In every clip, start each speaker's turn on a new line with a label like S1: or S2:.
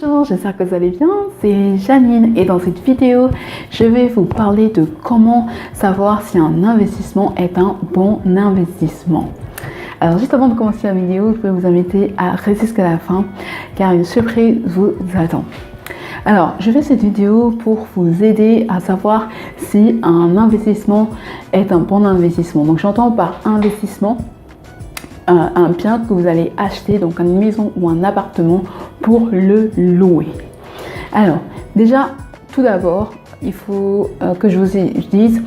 S1: Bonjour, j'espère que vous allez bien, c'est Janine et dans cette vidéo, je vais vous parler de comment savoir si un investissement est un bon investissement. Alors juste avant de commencer la vidéo, je vais vous inviter à rester jusqu'à la fin car une surprise vous attend. Alors, je fais cette vidéo pour vous aider à savoir si un investissement est un bon investissement. Donc j'entends par investissement un bien que vous allez acheter, donc une maison ou un appartement pour le louer. Alors déjà, tout d'abord, il faut que je vous dise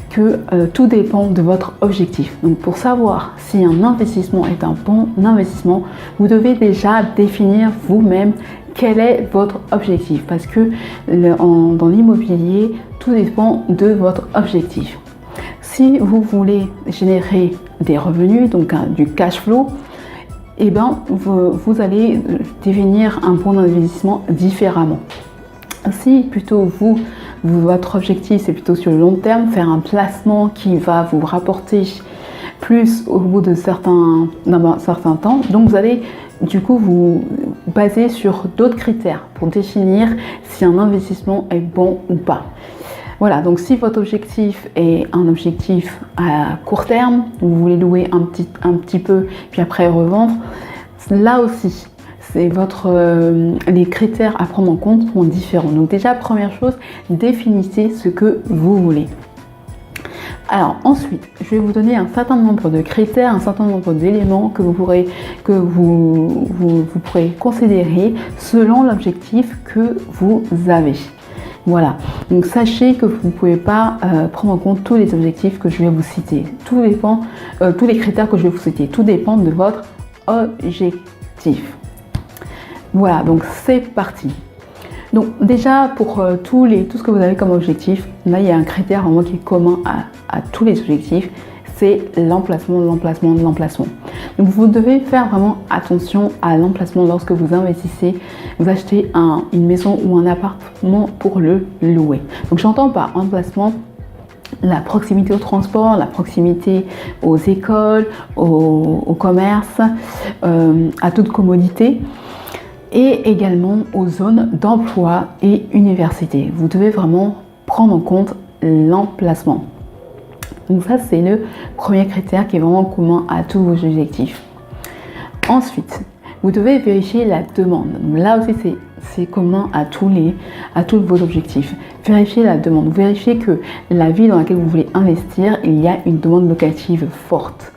S1: que tout dépend de votre objectif. Donc pour savoir si un investissement est un bon investissement, vous devez déjà définir vous-même quel est votre objectif, parce que dans l'immobilier, tout dépend de votre objectif. Si vous voulez générer des revenus, donc du cash flow, eh ben, vous allez définir un bon investissement différemment. Si plutôt votre objectif c'est plutôt sur le long terme, faire un placement qui va vous rapporter plus au bout d'un certain temps, donc vous allez du coup vous baser sur d'autres critères pour définir si un investissement est bon ou pas. Voilà, donc si votre objectif est un objectif à court terme, vous voulez louer un petit peu, puis après revendre, là aussi, c'est les critères à prendre en compte sont différents. Donc déjà, première chose, définissez ce que vous voulez. Alors ensuite, je vais vous donner un certain nombre de critères, un certain nombre d'éléments que vous pourrez considérer selon l'objectif que vous avez. Voilà, donc sachez que vous ne pouvez pas prendre en compte tous les objectifs que je vais vous citer. Tout dépend, tous les critères que je vais vous citer, tout dépend de votre objectif. Voilà, donc c'est parti. Donc déjà pour tout ce que vous avez comme objectif, là il y a un critère vraiment qui est commun à tous les objectifs, c'est l'emplacement. Donc vous devez faire vraiment attention à l'emplacement lorsque vous investissez, vous achetez une maison ou un appartement pour le louer. Donc j'entends par emplacement la proximité au transport, la proximité aux écoles, au commerce, à toute commodité, et également aux zones d'emploi et université. Vous devez vraiment prendre en compte l'emplacement. Donc ça, c'est le premier critère qui est vraiment commun à tous vos objectifs. Ensuite, vous devez vérifier la demande. Donc là aussi, c'est commun à tous vos objectifs. Vérifiez la demande. Vérifiez que la ville dans laquelle vous voulez investir, il y a une demande locative forte.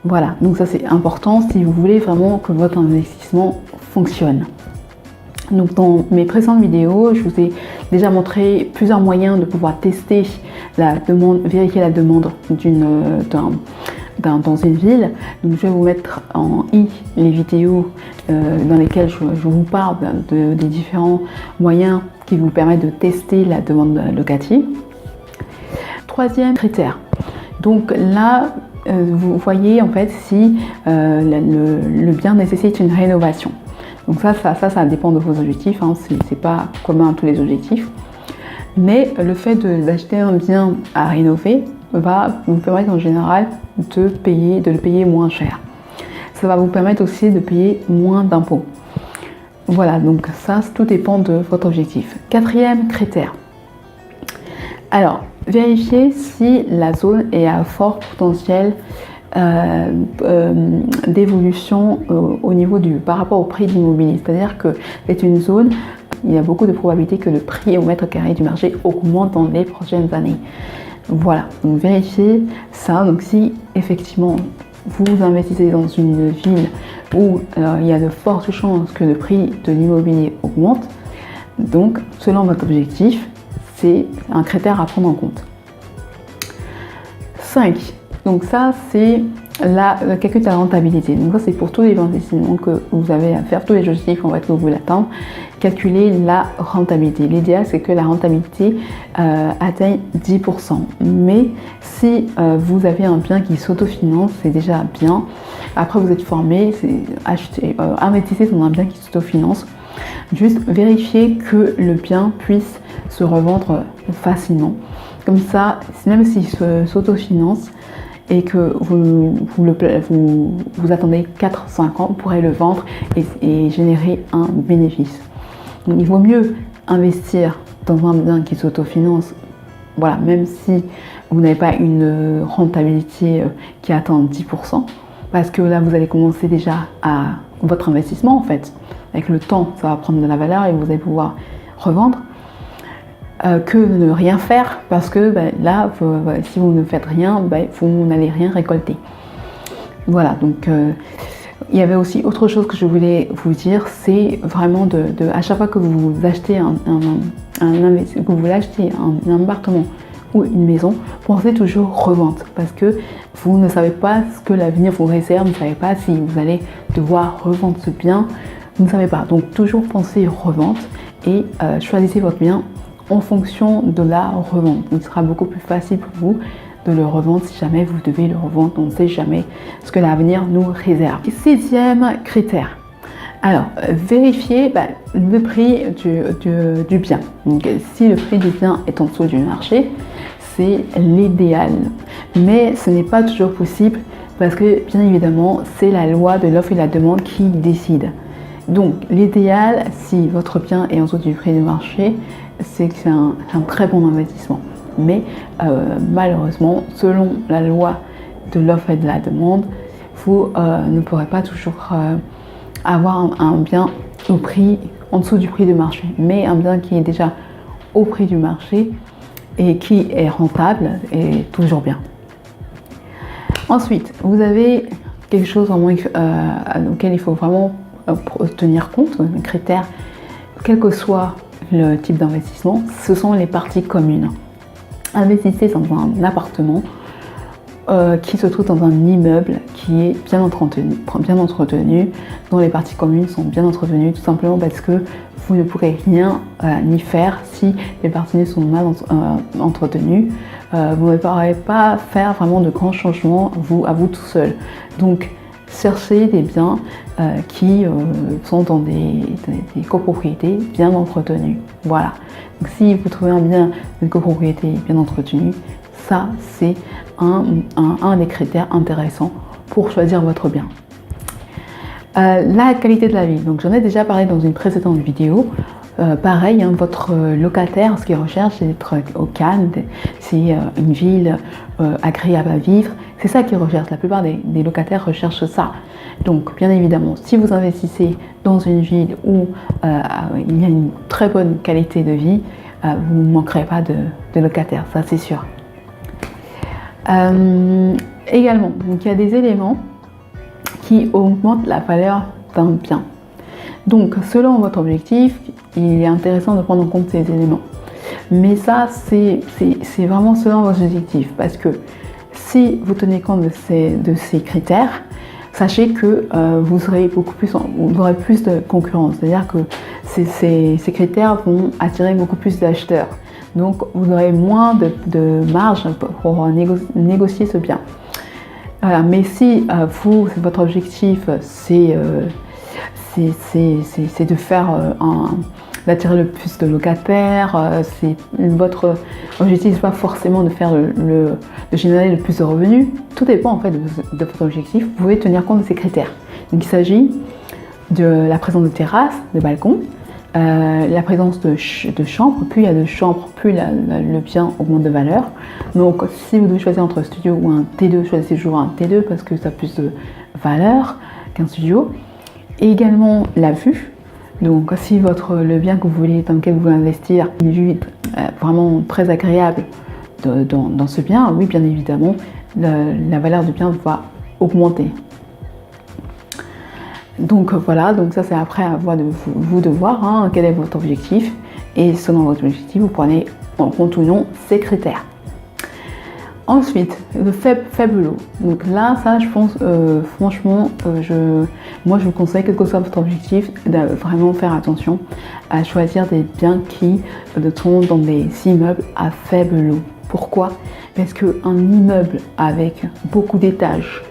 S1: Voilà, donc ça c'est important si vous voulez vraiment que votre investissement fonctionne. Donc dans mes précédentes vidéos, je vous ai déjà montré plusieurs moyens de pouvoir tester la demande, vérifier la demande dans une ville. Donc je vais vous mettre en i les vidéos dans lesquelles je vous parle des différents moyens qui vous permettent de tester la demande locative. Troisième critère. Donc là, vous voyez en fait si le bien nécessite une rénovation. Donc ça dépend de vos objectifs, hein. C'est pas commun à tous les objectifs. Mais le fait d'acheter un bien à rénover va vous permettre en général de le payer moins cher. Ça va vous permettre aussi de payer moins d'impôts. Voilà, donc ça, tout dépend de votre objectif. Quatrième critère. Alors, vérifiez si la zone est à fort potentiel d'évolution par rapport au prix de l'immobilier. C'est-à-dire que c'est une zone, il y a beaucoup de probabilités que le prix au mètre carré du marché augmente dans les prochaines années. Voilà, donc vérifiez ça. Donc si effectivement vous investissez dans une ville où il y a de fortes chances que le prix de l'immobilier augmente, donc selon votre objectif, c'est un critère à prendre en compte. 5. Donc ça, c'est le calcul de la rentabilité. Donc ça, c'est pour tous les investissements que vous avez à faire, tous les objectifs en fait, que vous voulez atteindre. Calculer la rentabilité. L'idéal, c'est que la rentabilité atteigne 10%. Mais si vous avez un bien qui s'autofinance, c'est déjà bien. Après, vous êtes formé, investissez dans un bien qui s'autofinance. Juste vérifier que le bien puisse se revendre facilement. Comme ça, même s'il s'autofinance et que vous attendez 4-5 ans, vous pourrez le vendre et générer un bénéfice. Donc il vaut mieux investir dans un bien qui s'autofinance, voilà, même si vous n'avez pas une rentabilité qui atteint 10%, parce que là vous allez commencer déjà à votre investissement en fait. Avec le temps, ça va prendre de la valeur et vous allez pouvoir revendre. Que ne rien faire, parce que là, si vous ne faites rien, vous n'allez rien récolter. Voilà, donc il y avait aussi autre chose que je voulais vous dire, c'est vraiment à chaque fois que vous achetez un appartement ou une maison, pensez toujours revente, parce que vous ne savez pas ce que l'avenir vous réserve, vous ne savez pas si vous allez devoir revendre ce bien, vous ne savez pas. Donc toujours pensez revente et choisissez votre bien en fonction de la revente. Il sera beaucoup plus facile pour vous de le revendre si jamais vous devez le revendre. On ne sait jamais ce que l'avenir nous réserve. 6e critère. Alors, vérifiez le prix du bien. Donc, si le prix du bien est en dessous du marché, c'est l'idéal. Mais ce n'est pas toujours possible parce que, bien évidemment, c'est la loi de l'offre et de la demande qui décide. Donc, l'idéal, si votre bien est en dessous du prix du marché, c'est que c'est un très bon investissement. Mais malheureusement, selon la loi de l'offre et de la demande, vous ne pourrez pas toujours avoir un bien au prix en dessous du prix du marché. Mais un bien qui est déjà au prix du marché et qui est rentable est toujours bien. Ensuite, vous avez quelque chose auquel il faut vraiment tenir compte, un critère, quel que soit le type d'investissement, ce sont les parties communes. Investissez dans un appartement qui se trouve dans un immeuble qui est bien entretenu, dont les parties communes sont bien entretenues, tout simplement parce que vous ne pourrez rien ni faire si les parties sont mal entretenues. Vous ne pourrez pas faire vraiment de grands changements à vous tout seul. Donc, cherchez des biens qui sont dans des copropriétés bien entretenues. Voilà. Donc, si vous trouvez un bien de copropriété bien entretenu, ça c'est un des critères intéressants pour choisir votre bien. La qualité de la vie. Donc, j'en ai déjà parlé dans une précédente vidéo. Pareil, votre locataire, ce qu'il recherche, c'est d'être au calme, c'est une ville agréable à vivre. C'est ça qu'il recherche. La plupart des locataires recherchent ça. Donc, bien évidemment, si vous investissez dans une ville où il y a une très bonne qualité de vie, vous ne manquerez pas de locataires, ça c'est sûr. Également, donc, il y a des éléments qui augmentent la valeur d'un bien. Donc, selon votre objectif, il est intéressant de prendre en compte ces éléments. Mais ça, c'est vraiment selon votre objectif. Parce que si vous tenez compte de ces critères, sachez que vous aurez plus de concurrence. C'est-à-dire que ces critères vont attirer beaucoup plus d'acheteurs. Donc, vous aurez moins de marge pour négocier ce bien. Voilà. Mais si votre objectif, c'est de faire d'attirer le plus de locataires, votre objectif n'est pas forcément de faire de générer le plus de revenus. Tout dépend en fait de votre objectif. Vous pouvez tenir compte de ces critères. Donc il s'agit de la présence de terrasse, de balcon, la présence de chambres. Plus il y a de chambres, plus le bien augmente de valeur. Donc si vous devez choisir entre un studio ou un T2, choisissez toujours un T2 parce que ça a plus de valeur qu'un studio. Et également la vue. Donc si le bien que vous voulez, dans lequel vous voulez investir, une vue vraiment très agréable dans ce bien, oui bien évidemment, la valeur du bien va augmenter. Donc voilà, donc ça c'est après à vous de voir quel est votre objectif. Et selon votre objectif, vous prenez en compte ou non ces critères. Ensuite, le faible lot. Donc là, ça, je pense, franchement, moi, je vous conseille, quel que soit votre objectif, de vraiment faire attention à choisir des biens qui sont dans des immeubles à faible lot. Pourquoi? Parce qu'un immeuble avec beaucoup d'étages,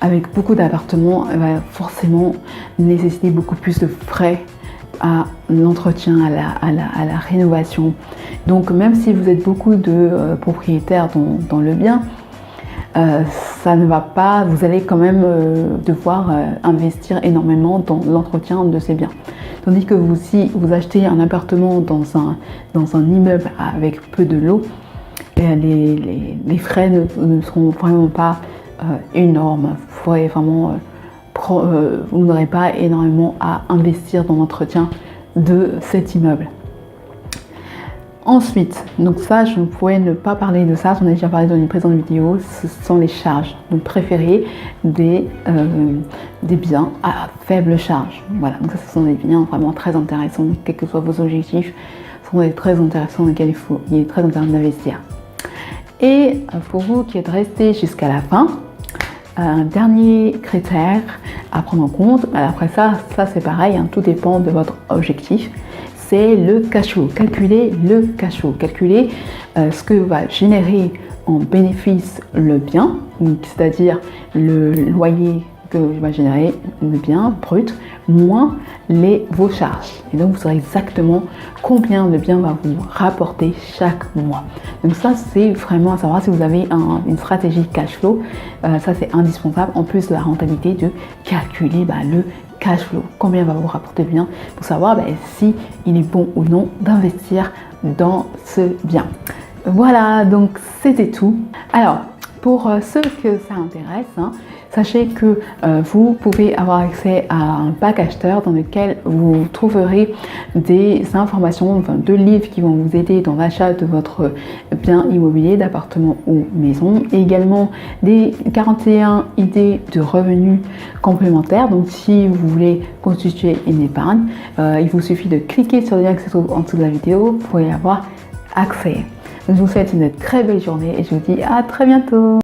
S1: avec beaucoup d'appartements, va forcément nécessiter beaucoup plus de frais à l'entretien, à la rénovation. Donc même si vous êtes beaucoup de propriétaires dans le bien, ça ne va pas, vous allez quand même devoir investir énormément dans l'entretien de ces biens. Tandis que si vous achetez un appartement dans un immeuble avec peu de lots, les frais ne seront vraiment pas énormes. Vous n'aurez pas énormément à investir dans l'entretien de cet immeuble. Ensuite, donc ça, je ne pouvais ne pas parler de ça, j'en ai déjà parlé dans une précédente vidéo, ce sont les charges. Donc préférez des biens à faible charge. Voilà, donc ça, ce sont des biens vraiment très intéressants, quels que soient vos objectifs, ce sont des très intéressants dans lesquels il est très intéressant d'investir. Et pour vous qui êtes restés jusqu'à la fin, un dernier critère à prendre en compte, après ça c'est pareil, hein, tout dépend de votre objectif, c'est le cash flow. Calculez le cash flow, calculez ce que va générer en bénéfice le bien, c'est-à-dire le loyer que va générer le bien brut, moins vos charges. Et donc, vous saurez exactement combien le bien va vous rapporter chaque mois. Donc ça, c'est vraiment à savoir si vous avez une stratégie cash flow. Ça, c'est indispensable, en plus de la rentabilité, de calculer le cash flow. Combien va vous rapporter le bien pour savoir si il est bon ou non d'investir dans ce bien. Voilà, donc c'était tout. Alors, pour ceux que ça intéresse, sachez que vous pouvez avoir accès à un pack acheteur dans lequel vous trouverez des informations, enfin 2 livres qui vont vous aider dans l'achat de votre bien immobilier, d'appartement ou maison, et également des 41 idées de revenus complémentaires. Donc si vous voulez constituer une épargne, il vous suffit de cliquer sur le lien qui se trouve en dessous de la vidéo pour y avoir accès. Donc, je vous souhaite une très belle journée et je vous dis à très bientôt.